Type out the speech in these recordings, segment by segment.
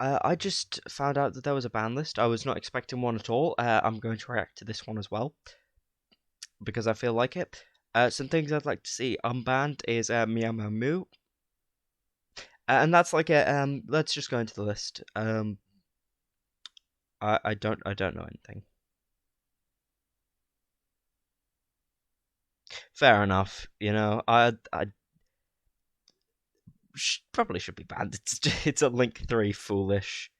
I just found out that there was a ban list. I was not expecting one at all. I'm going to react to this one as well because I feel like it. Some things I'd like to see unbanned is Meow Meow Moo, and that's like a Let's just go into the list. I don't know anything. Fair enough. I probably should be banned. It's a Link 3 foolish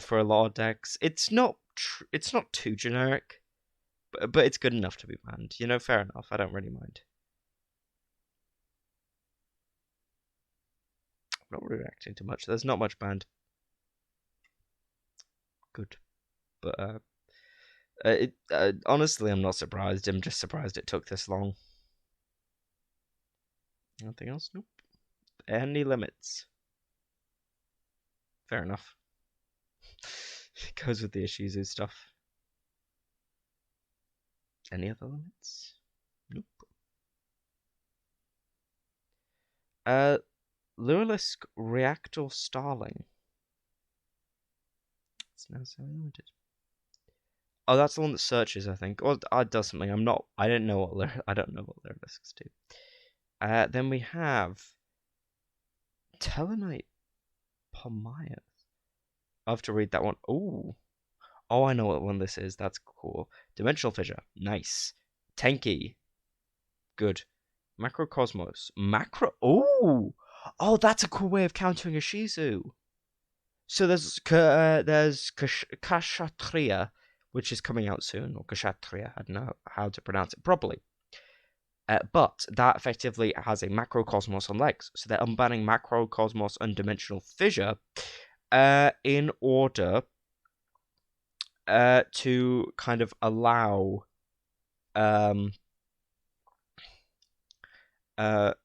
for a lot of decks. It's not too generic, but it's good enough to be banned. Fair enough. I don't really mind. I'm not reacting too much. There's not much banned. Good, but honestly, I'm not surprised. I'm just surprised it took this long. Anything else? Nope. Any limits? Fair enough. It goes with the Ishizu stuff. Any other limits? Nope. Luralisk Reactor Starling. It's now so limited. Oh, that's the one that searches, I think. Or it does something. I don't know what Luralisks do. Then we have Telenite Pomaeus. I have to read that one. Ooh. Oh, I know what one this is. That's cool. Dimensional Fissure. Nice. Tenki. Good. Macrocosmos. Oh! Oh, that's a cool way of countering a Shizu. So there's Kashatria, which is coming out soon, or Kashatria. I don't know how to pronounce it properly. But that effectively has a Macrocosmos on legs. So they're unbanning Macrocosmos and Dimensional Fissure in order to kind of allow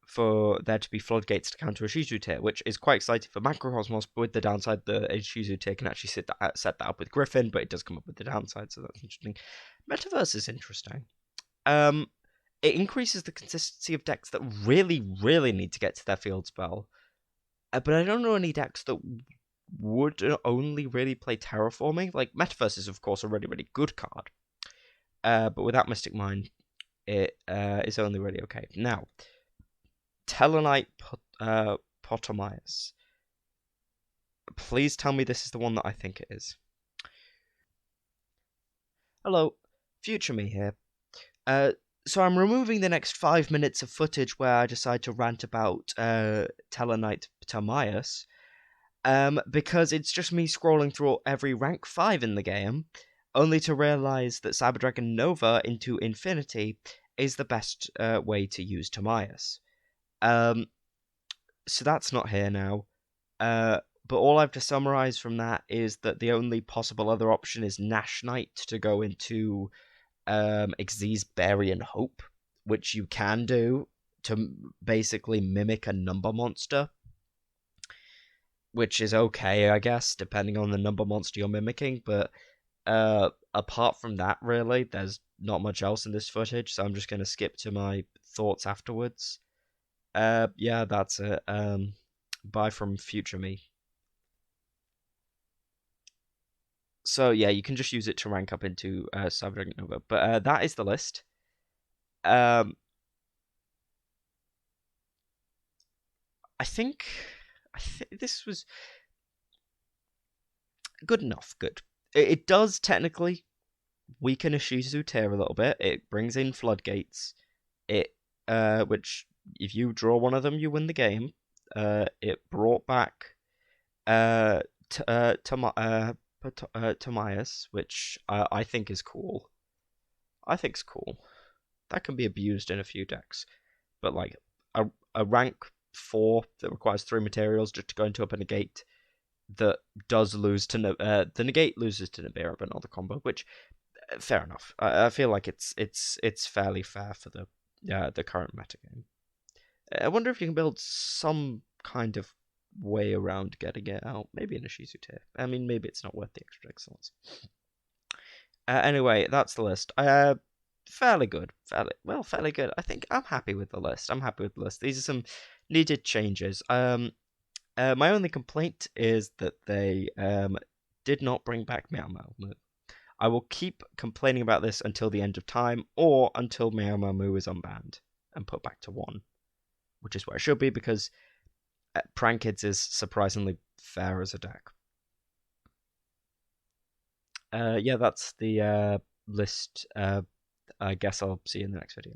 for there to be floodgates to counter a Shizu tier, which is quite exciting for Macrocosmos, but with the downside that a Shizu tier can actually set that up with Griffin, but it does come up with the downside, so that's interesting. Metaverse is interesting. It increases the consistency of decks that really, really need to get to their field spell. But I don't know any decks that would only really play Terraforming. Like, Metaverse is, of course, a really, really good card. But without Mystic Mine, it is only really okay. Now, Telenite Potomias. Please tell me this is the one that I think it is. Hello, future me here. So I'm removing the next 5 minutes of footage where I decide to rant about Telenite Potomias, because it's just me scrolling through every rank 5 in the game, only to realize that Cyber Dragon Nova into Infinity is the best way to use Tomias. So that's not here now. But all I have to summarize from that is that the only possible other option is Nash Knight to go into Xyz's Bury Hope, which you can do to basically mimic a number monster, which is okay, I guess, depending on the number monster you're mimicking, but apart from that, really, there's not much else in this footage, so I'm just going to skip to my thoughts afterwards. Yeah, that's it. Bye from future me. So yeah, you can just use it to rank up into Cyber Dragon Nova. But that is the list. I think this was good enough. Good. It does technically weaken a Shizu tier a little bit. It brings in floodgates. Which if you draw one of them, you win the game. It brought back Tomias, which I think is cool. I think it's cool. That can be abused in a few decks, but like a rank 4 that requires 3 materials just to go into a negate that does lose to the negate loses to Nibiru, but not the combo. Which fair enough. I feel like it's fairly fair for the current metagame. I wonder if you can build some kind of way around getting it out. Maybe in a Shizu tier. I mean, maybe it's not worth the extra excellence. Anyway, that's the list. Fairly good. Fairly good. I think I'm happy with the list. These are some needed changes. My only complaint is that they did not bring back Meow Meow Moo. I will keep complaining about this until the end of time, or until Meow Meow Moo is unbanned and put back to one, which is where it should be because Prank Kids is surprisingly fair as a deck. Yeah, that's the list. I guess I'll see you in the next video.